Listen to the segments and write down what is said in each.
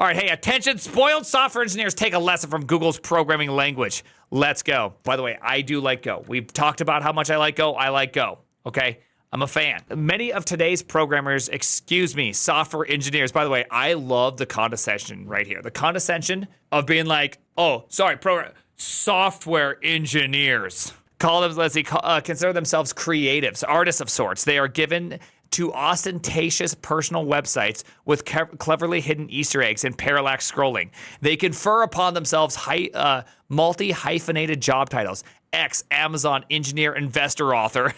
All right, hey, attention, spoiled software engineers, take a lesson from Google's programming language. Let's go. By the way, I do like Go. We've talked about how much I like Go. I like Go, okay? I'm a fan. Many of today's programmers, software engineers, by the way, I love the condescension right here. The condescension of being like, software engineers. Consider themselves creatives, artists of sorts. They are given to ostentatious personal websites with cleverly hidden Easter eggs and parallax scrolling. They confer upon themselves multi-hyphenated job titles. X, Amazon, engineer, investor, author.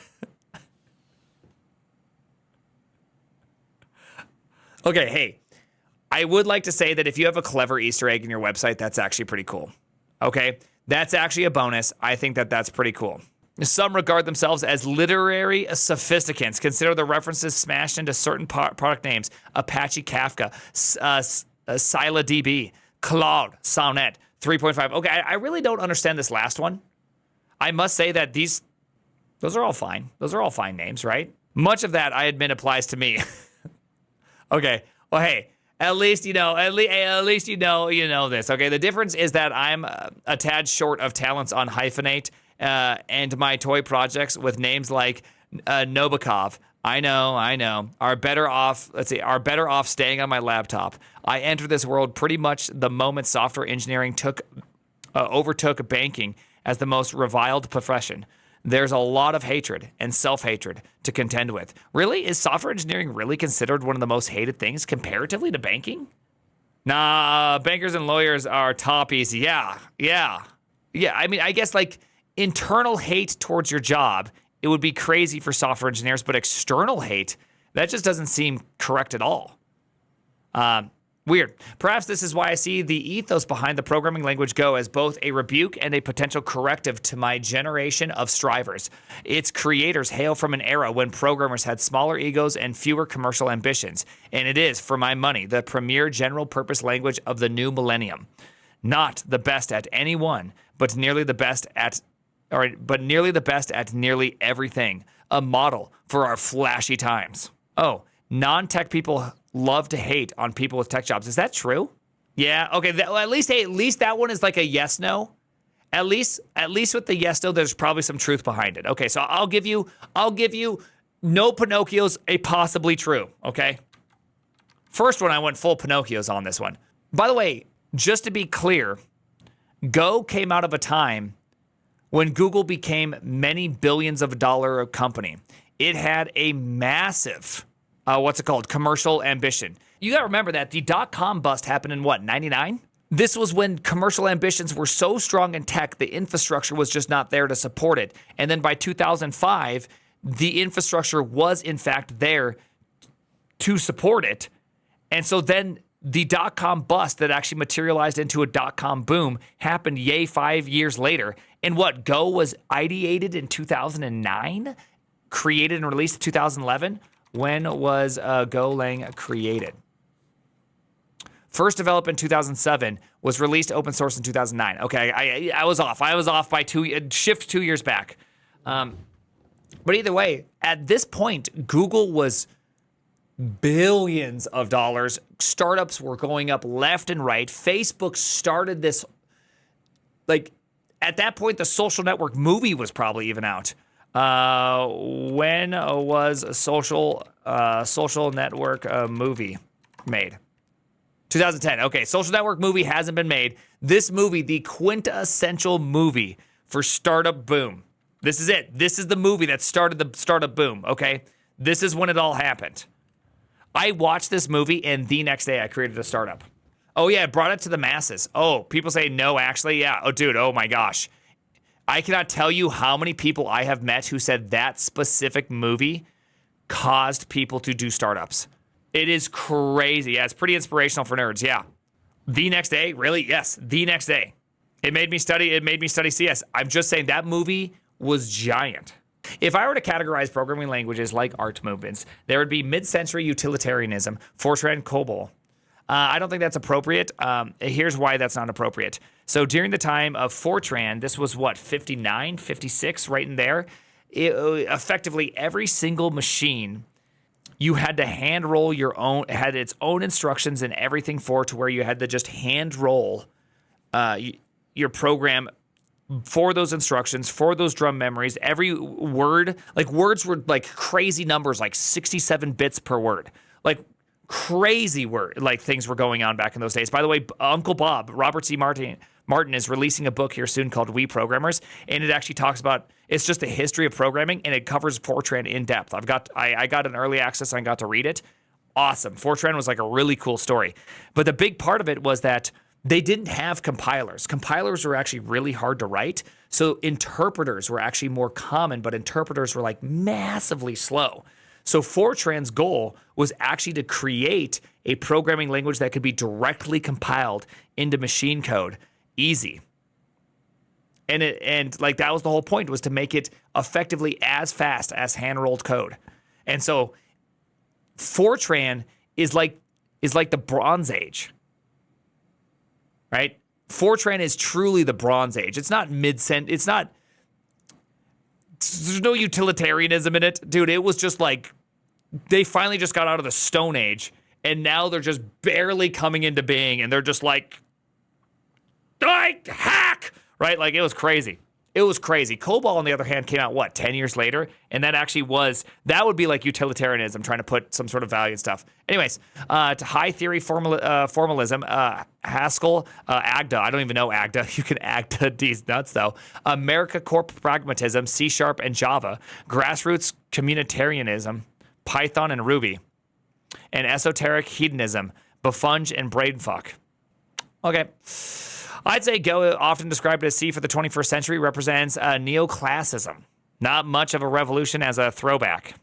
Okay, hey, I would like to say that if you have a clever Easter egg in your website, that's actually pretty cool. Okay, that's actually a bonus. I think that that's pretty cool. Some regard themselves as literary sophisticants. Consider the references smashed into certain product names: Apache Kafka, ScyllaDB, Claude, Sonnet, 3.5. Okay, I really don't understand this last one. I must say that those are all fine. Those are all fine names, right? Much of that, I admit, applies to me. Okay, well, hey, at least you know this. Okay, the difference is that I'm a tad short of talents on hyphenate and my toy projects with names like Nobokov. I know. Are better off staying on my laptop. I entered this world pretty much the moment software engineering overtook banking as the most reviled profession. There's a lot of hatred and self-hatred to contend with. Really? Is software engineering really considered one of the most hated things comparatively to banking? Nah, bankers and lawyers are toppies. Yeah. I mean, I guess like internal hate towards your job, it would be crazy for software engineers, but external hate, that just doesn't seem correct at all. Weird. Perhaps this is why I see the ethos behind the programming language Go as both a rebuke and a potential corrective to my generation of strivers. Its creators hail from an era when programmers had smaller egos and fewer commercial ambitions, and it is, for my money, the premier general-purpose language of the new millennium. Not the best at any one, but nearly the best at nearly everything. A model for our flashy times. Oh, non-tech people love to hate on people with tech jobs. Is that true? Yeah. Okay. At least that one is like a yes no. At least with the yes no, there's probably some truth behind it. Okay. So I'll give you no Pinocchios, a possibly true. Okay. First one, I went full Pinocchios on this one. By the way, just to be clear, Go came out of a time when Google became many billions of dollar company. It had a massive commercial ambition. You got to remember that the dot-com bust happened in 99? This was when commercial ambitions were so strong in tech, the infrastructure was just not there to support it. And then by 2005, the infrastructure was in fact there to support it. And so then the dot-com bust that actually materialized into a dot-com boom happened 5 years later. And Go was ideated in 2009, created and released in 2011. When was Golang created? First developed in 2007, was released open source in 2009. Okay, I was off. I was off by 2 years back. But either way, at this point, Google was billions of dollars. Startups were going up left and right. Facebook started this, like, at that point, the Social Network movie was probably even out. When was a social network movie made? 2010. Okay, Social Network movie hasn't been made. This movie, the quintessential movie for startup boom. This is it. This is the movie that started the startup boom, okay? This is when it all happened. I watched this movie, and the next day I created a startup. Oh, yeah, it brought it to the masses. Oh, people say no, actually, yeah. Oh, dude, oh my gosh. I cannot tell you how many people I have met who said that specific movie caused people to do startups. It is crazy. Yeah, it's pretty inspirational for nerds. Yeah. The next day, really? Yes, the next day. It made me study CS. I'm just saying that movie was giant. If I were to categorize programming languages like art movements, there would be mid-century utilitarianism, Fortran, COBOL. I don't think that's appropriate. Here's why that's not appropriate. So during the time of Fortran, this was 59, 56, right in there. Effectively, every single machine You had to hand roll your own, it had its own instructions and everything for it, to where you had to just hand roll your program for those instructions, for those drum memories. Every word, like words were like crazy numbers, like 67 bits per word. Like crazy word, like things were going on back in those days. By the way, Uncle Bob, Robert C. Martin is releasing a book here soon called We Programmers, and it actually talks about, it's just a history of programming, and it covers Fortran in depth. I got an early access and I got to read it. Awesome. Fortran was like a really cool story. But the big part of it was that they didn't have compilers. Compilers were actually really hard to write. So interpreters were actually more common, but interpreters were like massively slow. So Fortran's goal was actually to create a programming language that could be directly compiled into machine code, easy. And like that was the whole point, was to make it effectively as fast as hand-rolled code. And so Fortran is like the Bronze Age. Right? Fortran is truly the Bronze Age. It's not there's no utilitarianism in it. Dude, it was just like, they finally just got out of the Stone Age, and now they're just barely coming into being, and they're just like hack, right? Like, it was crazy. It was crazy. COBOL, on the other hand, came out, 10 years later? And that actually that would be like utilitarianism, trying to put some sort of value and stuff. Anyways, to high theory formalism, Haskell, Agda. I don't even know Agda. You can Agda these nuts, though. America Corp pragmatism, C# and Java. Grassroots communitarianism, Python and Ruby. And esoteric hedonism, Bufunge and Brainfuck. Okay. I'd say Go, often described as C for the 21st century, represents neoclassicism. Not much of a revolution as a throwback.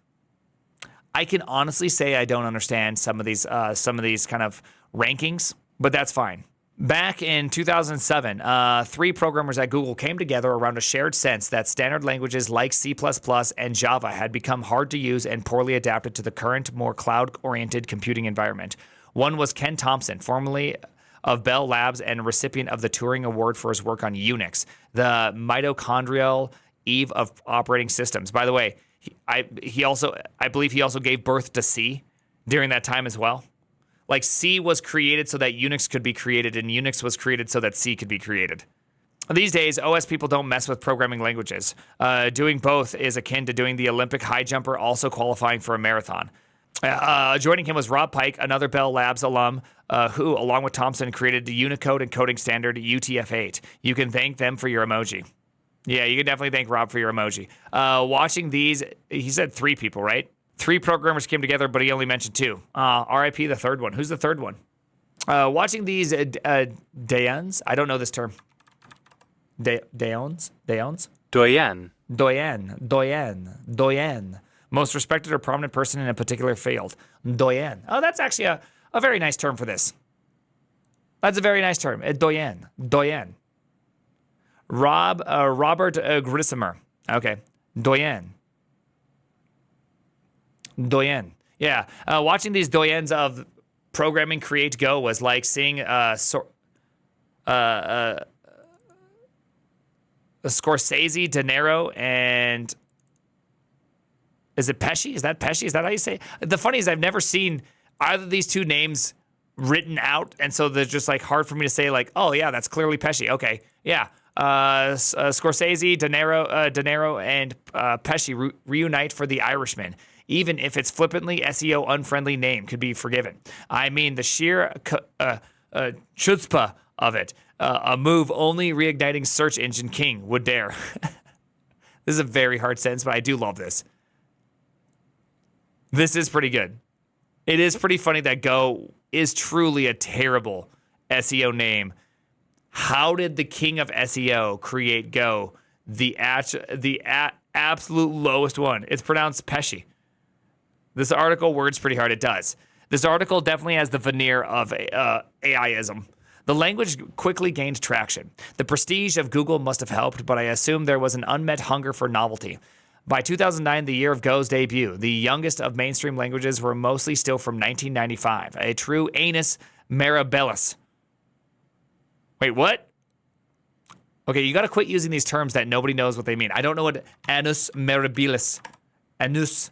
I can honestly say I don't understand some of these kind of rankings, but that's fine. Back in 2007, 3 programmers at Google came together around a shared sense that standard languages like C++ and Java had become hard to use and poorly adapted to the current, more cloud-oriented computing environment. One was Ken Thompson, formerly of Bell Labs and recipient of the Turing Award for his work on Unix, the mitochondrial eve of operating systems. By the way, I believe he also gave birth to C during that time as well. Like, C was created so that Unix could be created, and Unix was created so that C could be created. These days, OS people don't mess with programming languages. Doing both is akin to doing the Olympic high jumper, also qualifying for a marathon. Joining him was Rob Pike, another Bell Labs alum, who, along with Thompson, created the Unicode encoding standard UTF-8. You can thank them for your emoji. Yeah, you can definitely thank Rob for your emoji. Watching these, he said 3 people, right? 3 programmers came together, but he only mentioned 2. RIP the third one. Who's the third one? Watching these Dayans, I don't know this term. Dayans? Doyen. Doyen. Most respected or prominent person in a particular field. Doyen. Oh, that's actually a very nice term for this. That's a very nice term. Doyen. Robert Grissomer. Okay. Doyen. Yeah. Watching these doyens of programming create Go was like seeing Scorsese, De Niro, and is it Pesci? Is that Pesci? Is that how you say it? The funny is I've never seen either of these 2 names written out, and so they're just like hard for me to say like, oh yeah, that's clearly Pesci. Okay, yeah. Scorsese, De Niro, and Pesci reunite for The Irishman. Even if it's flippantly SEO unfriendly name could be forgiven. I mean, the sheer chutzpah of it. A move only reigniting search engine king would dare. This is a very hard sentence, but I do love this. This is pretty good. It is pretty funny that Go is truly a terrible SEO name. How did the king of SEO create Go, the absolute lowest one? It's pronounced Pesci. This article words pretty hard. It does. This article definitely has the veneer of AIism. The language quickly gained traction. The prestige of Google must have helped, but I assume there was an unmet hunger for novelty. By 2009, the year of Go's debut, the youngest of mainstream languages were mostly still from 1995. A true annus mirabilis. Wait, what? Okay, you got to quit using these terms that nobody knows what they mean. I don't know what annus mirabilis. Annus.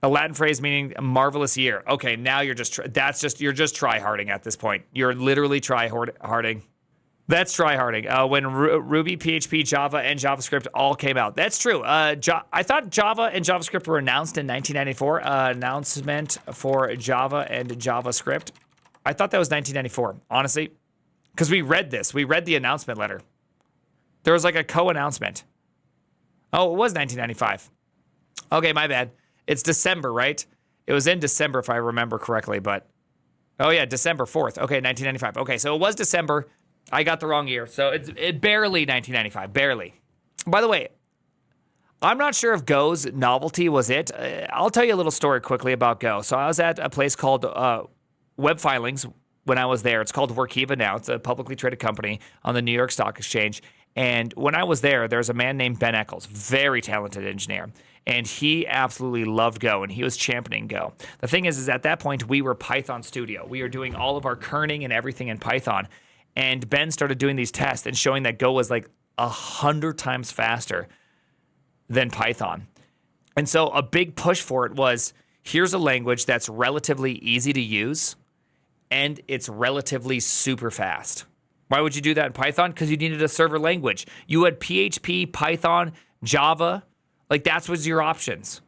A Latin phrase meaning a marvelous year. Okay, now you're just you're just try-harding at this point. You're literally try-harding. That's try-harding. When Ruby, PHP, Java, and JavaScript all came out. That's true. I thought Java and JavaScript were announced in 1994. Announcement for Java and JavaScript. I thought that was 1994, honestly. Because we read this. We read the announcement letter. There was like a co-announcement. Oh, it was 1995. Okay, my bad. It's December, right? It was in December, if I remember correctly, but... Oh, yeah, December 4th. Okay, 1995. Okay, so it was December. I got the wrong year. So it's barely 1995. Barely. By the way, I'm not sure if Go's novelty was it. I'll tell you a little story quickly about Go. So I was at a place called Web Filings when I was there. It's called Workiva now. It's a publicly traded company on the New York Stock Exchange. And when I was there was a man named Ben Eccles, very talented engineer. And he absolutely loved Go, and he was championing Go. The thing is at that point, we were Python Studio. We were doing all of our kerning and everything in Python. And Ben started doing these tests and showing that Go was like 100 times faster than Python. And so a big push for it was, here's a language that's relatively easy to use, and it's relatively super fast. Why would you do that in Python? Because you needed a server language. You had PHP, Python, Java. Like, that's was your options.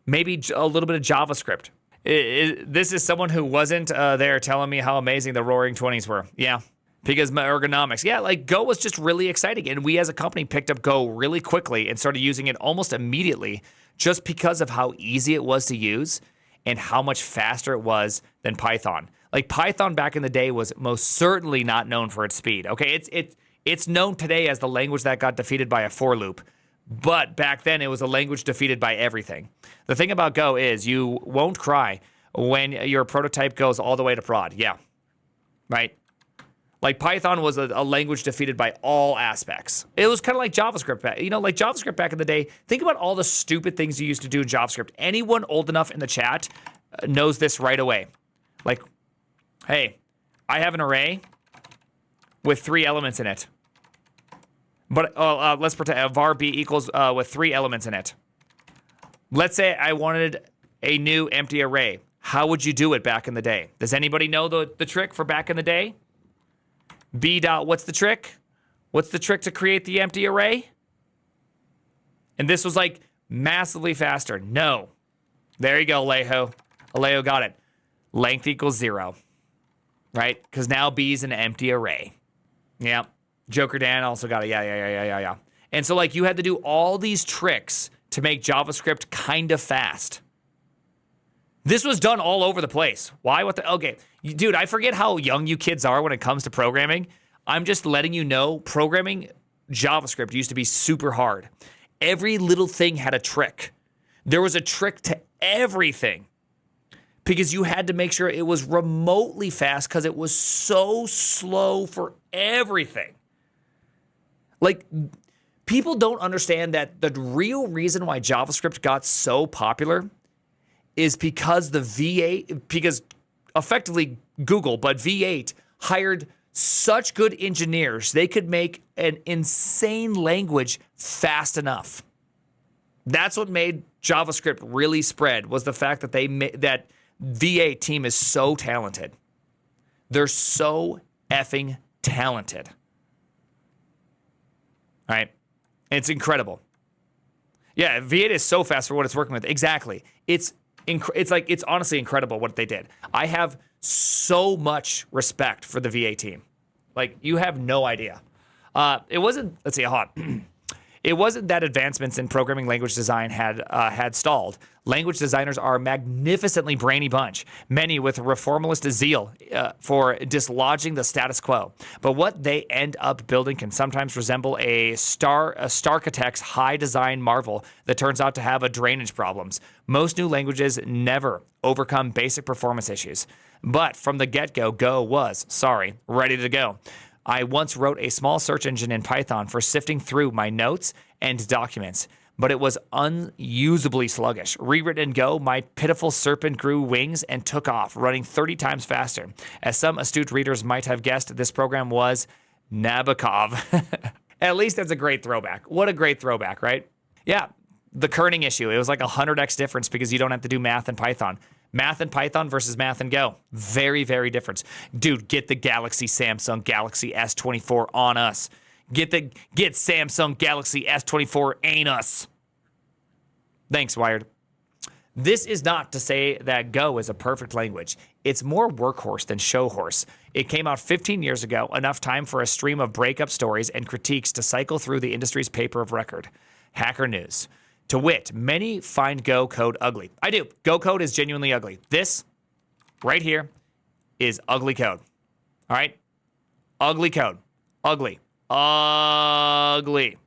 Maybe a little bit of JavaScript. This is someone who wasn't there telling me how amazing the Roaring 20s were. Yeah, because my ergonomics. Yeah, like Go was just really exciting. And we as a company picked up Go really quickly and started using it almost immediately just because of how easy it was to use and how much faster it was than Python. Like, Python back in the day was most certainly not known for its speed. Okay, it's known today as the language that got defeated by a for loop. But back then, it was a language defeated by everything. The thing about Go is you won't cry when your prototype goes all the way to prod. Yeah, right? Like, Python was a language defeated by all aspects. It was kind of like JavaScript. You know, like JavaScript back in the day, think about all the stupid things you used to do in JavaScript. Anyone old enough in the chat knows this right away. Like, hey, I have an array with 3 elements in it. But let's pretend var b equals with 3 elements in it. Let's say I wanted a new empty array. How would you do it back in the day? Does anybody know the trick for back in the day? B dot, what's the trick? What's the trick to create the empty array? And this was like massively faster. No. There you go, Alejo. Alejo got it. Length equals 0. Right? Because now B is an empty array. Yeah. Joker Dan also got it. Yeah. And so, like, you had to do all these tricks to make JavaScript kind of fast. This was done all over the place. Why? What the? Okay. Dude, I forget how young you kids are when it comes to programming. I'm just letting you know, programming JavaScript used to be super hard. Every little thing had a trick. There was a trick to everything because you had to make sure it was remotely fast because it was so slow for everything. Like, people don't understand that the real reason why JavaScript got so popular is because the V8, because effectively Google, but V8 hired such good engineers, they could make an insane language fast enough. That's what made JavaScript really spread, was the fact that that V8 team is so talented. They're so effing talented. Right? It's incredible. Yeah, V8 is so fast for what it's working with. Exactly. It's honestly incredible what they did. I have so much respect for the V8 team. Like, you have no idea. It wasn't, let's see, hold on. It wasn't that advancements in programming language design had stalled. Language designers are a magnificently brainy bunch, many with reformalist zeal for dislodging the status quo. But what they end up building can sometimes resemble a Starchitect's high design marvel that turns out to have a drainage problems. Most new languages never overcome basic performance issues. But from the get-go, Go was, ready to go. I once wrote a small search engine in Python for sifting through my notes and documents, but it was unusably sluggish. Rewritten in Go, my pitiful serpent grew wings and took off, running 30 times faster. As some astute readers might have guessed, this program was Nabokov. At least that's a great throwback. What a great throwback, right? Yeah, The kerning issue, it was like 100x difference because you don't have to do math in Python. Math in Python versus math in Go. Very, very different. Dude, get the Samsung Galaxy S24 on us. Get Samsung Galaxy S24 ain't us. Thanks, Wired. This is not to say that Go is a perfect language. It's more workhorse than showhorse. It came out 15 years ago, enough time for a stream of breakup stories and critiques to cycle through the industry's paper of record. Hacker News. To wit, many find Go code ugly. I do. Go code is genuinely ugly. This right here is ugly code. All right? Ugly code. Ugly. Ugly.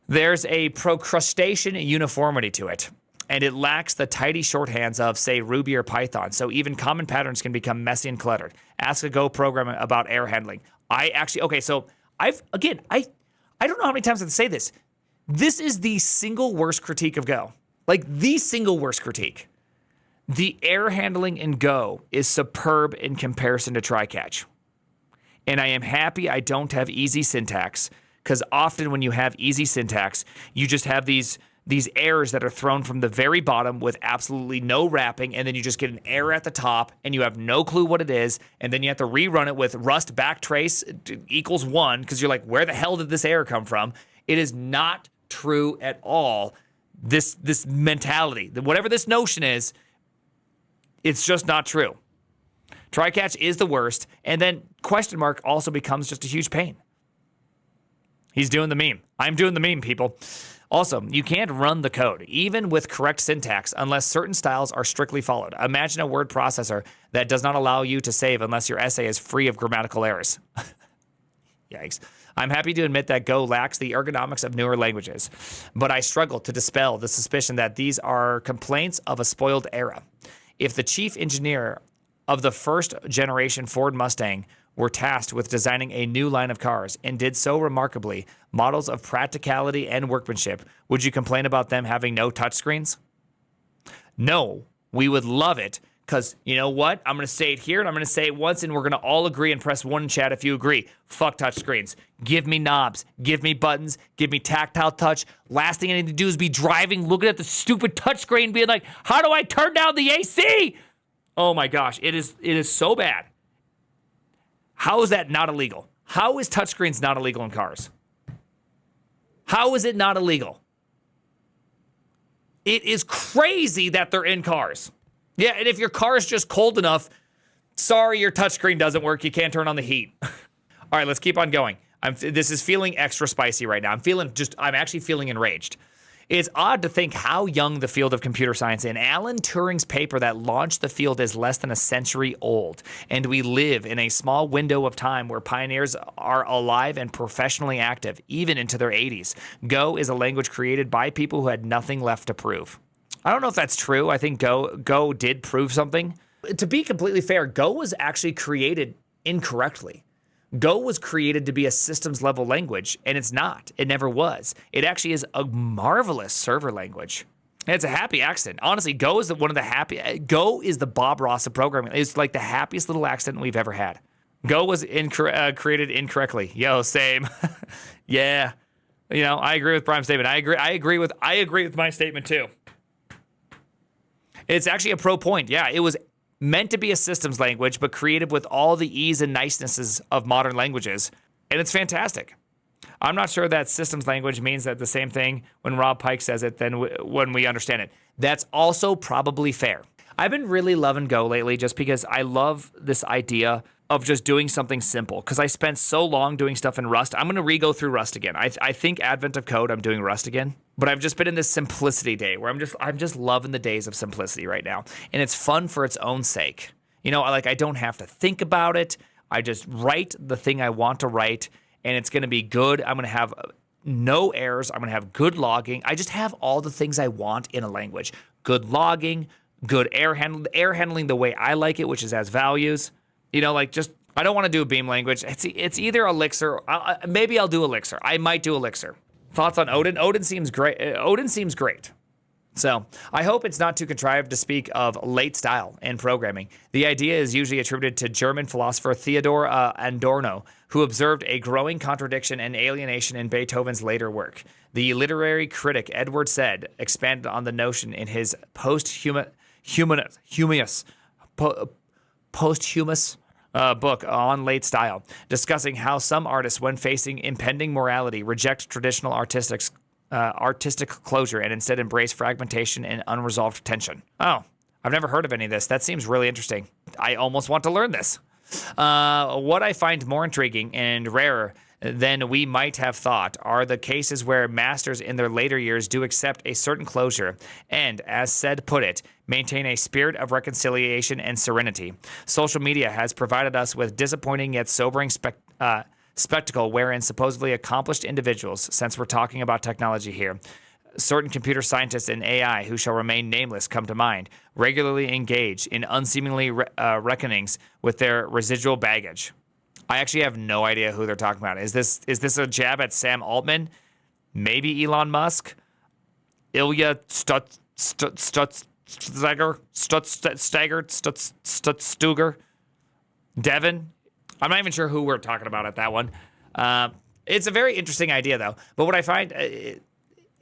There's a procrustation uniformity to it, and it lacks the tidy shorthands of, say, Ruby or Python, so even common patterns can become messy and cluttered. Ask a Go programmer about error handling. I don't know how many times I have to say this. This is the single worst critique of Go. Like, the single worst critique. The error handling in Go is superb in comparison to try-catch. And I am happy I don't have easy syntax, because often when you have easy syntax, you just have these errors that are thrown from the very bottom with absolutely no wrapping, and then you just get an error at the top, and you have no clue what it is, and then you have to rerun it with Rust backtrace equals 1, because you're like, where the hell did this error come from? It is not true at all. This mentality, whatever this notion is, it's just not true. Try-catch is the worst, and then question mark also becomes just a huge pain. He's doing the meme. I'm doing the meme, people. Also, you can't run the code, even with correct syntax, unless certain styles are strictly followed. Imagine a word processor that does not allow you to save unless your essay is free of grammatical errors. Yikes. I'm happy to admit that Go lacks the ergonomics of newer languages, but I struggle to dispel the suspicion that these are complaints of a spoiled era. If the chief engineer of the first generation Ford Mustang were tasked with designing a new line of cars and did so remarkably, models of practicality and workmanship, would you complain about them having no touchscreens? No, we would love it, because you know what? I'm going to say it here, and I'm going to say it once, and we're going to all agree and press 1 in chat if you agree. Fuck touchscreens. Give me knobs. Give me buttons. Give me tactile touch. Last thing I need to do is be driving, looking at the stupid touchscreen, being like, how do I turn down the AC? Oh my gosh, it is so bad. How is that not illegal? How is touchscreens not illegal in cars? How is it not illegal? It is crazy that they're in cars. Yeah, and if your car is just cold enough, sorry, your touchscreen doesn't work. You can't turn on the heat. All right, let's keep on going. This is feeling extra spicy right now. I'm actually feeling enraged. It's odd to think how young the field of computer science is. Alan Turing's paper that launched the field is less than a century old, and we live in a small window of time where pioneers are alive and professionally active, even into their 80s. Go is a language created by people who had nothing left to prove. I don't know if that's true. I think Go did prove something. To be completely fair, Go was actually created incorrectly. Go was created to be a systems level language, and it's not. It never was. It actually is a marvelous server language. And it's a happy accident. Honestly, Go is Go is the Bob Ross of programming. It's like the happiest little accident we've ever had. Go was created incorrectly. Yo, same. Yeah. You know, I agree with Prime's statement. I agree with my statement too. It's actually a pro point. Yeah, it was meant to be a systems language, but created with all the ease and nicenesses of modern languages. And it's fantastic. I'm not sure that systems language means that the same thing when Rob Pike says it than when we understand it. That's also probably fair. I've been really loving Go lately just because I love this idea of just doing something simple, because I spent so long doing stuff in Rust. I'm going to re-go through Rust again. I think Advent of Code, I'm doing Rust again. But I've just been in this simplicity day where I'm just loving the days of simplicity right now. And it's fun for its own sake. You know, I don't have to think about it. I just write the thing I want to write, and it's going to be good. I'm going to have no errors. I'm going to have good logging. I just have all the things I want in a language. Good logging, good error handling the way I like it, which is as values. You know, I don't want to do a Beam language. It's either Elixir. Maybe I'll do Elixir. I might do Elixir. Thoughts on Odin? Odin seems great. So I hope it's not too contrived to speak of late style in programming. The idea is usually attributed to German philosopher Theodor Adorno, who observed a growing contradiction and alienation in Beethoven's later work. The literary critic Edward Said expanded on the notion in his posthumous book on late style, discussing how some artists, when facing impending morality, reject traditional artistic closure and instead embrace fragmentation and unresolved tension. Oh, I've never heard of any of this. That seems really interesting. I almost want to learn this. What I find more intriguing and rarer than we might have thought are the cases where masters in their later years do accept a certain closure and, as Said put it, maintain a spirit of reconciliation and serenity. Social media has provided us with disappointing yet sobering spectacle wherein supposedly accomplished individuals, since we're talking about technology here, certain computer scientists and AI who shall remain nameless come to mind, regularly engage in unseemly reckonings with their residual baggage. I actually have no idea who they're talking about. Is this a jab at Sam Altman? Maybe Elon Musk? Ilya Stuger? Devin? I'm not even sure who we're talking about at that one. It's a very interesting idea, though. But what I find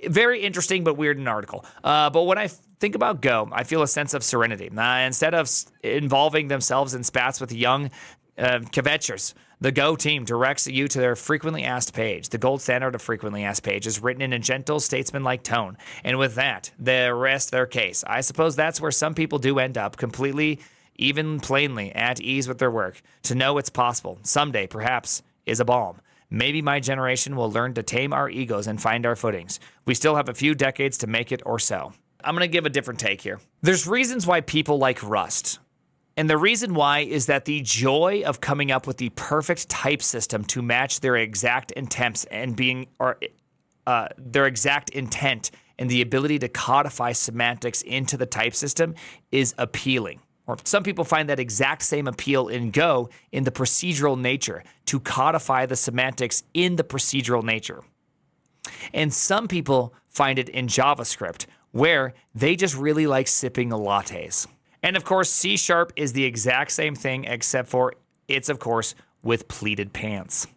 very interesting but weird in an article. But when I think about Go, I feel a sense of serenity. Instead of involving themselves in spats with young kvetchers, the Go team directs you to their frequently asked page. The gold standard of frequently asked page is written in a gentle, statesman-like tone. And with that, they rest their case. I suppose that's where some people do end up, completely, even plainly, at ease with their work. To know it's possible, someday, perhaps, is a balm. Maybe my generation will learn to tame our egos and find our footings. We still have a few decades to make it or so. I'm going to give a different take here. There's reasons why people like Rust. And the reason why is that the joy of coming up with the perfect type system to match their exact intents and their exact intent and the ability to codify semantics into the type system is appealing. Or some people find that exact same appeal in Go in the procedural nature, to codify the semantics in the procedural nature. And some people find it in JavaScript, where they just really like sipping lattes. And of course, C# is the exact same thing, except for it's, of course, with pleated pants.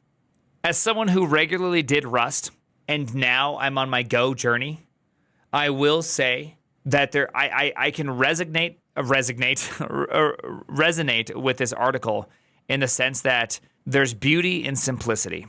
As someone who regularly did Rust, and now I'm on my Go journey, I will say that I can resonate with this article in the sense that there's beauty in simplicity.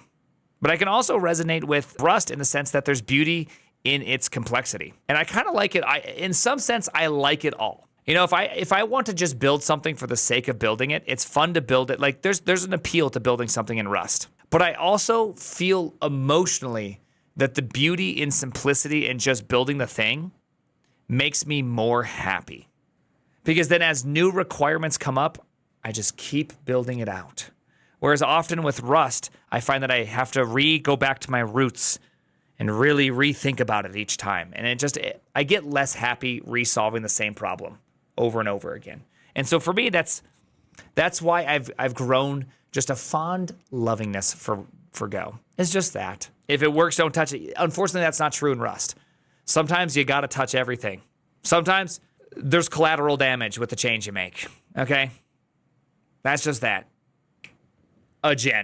But I can also resonate with Rust in the sense that there's beauty in its complexity. And I kind of like it. In some sense, I like it all. You know, if I want to just build something for the sake of building it, it's fun to build it. Like there's an appeal to building something in Rust. But I also feel emotionally that the beauty in simplicity and just building the thing makes me more happy. Because then as new requirements come up, I just keep building it out. Whereas often with Rust, I find that I have to go back to my roots and really rethink about it each time. And I get less happy resolving the same problem over and over again. And so for me, that's why I've grown just a fond lovingness for Go. It's just that. If it works, don't touch it. Unfortunately, that's not true in Rust. Sometimes you got to touch everything. Sometimes there's collateral damage with the change you make. Okay? That's just that. A gen.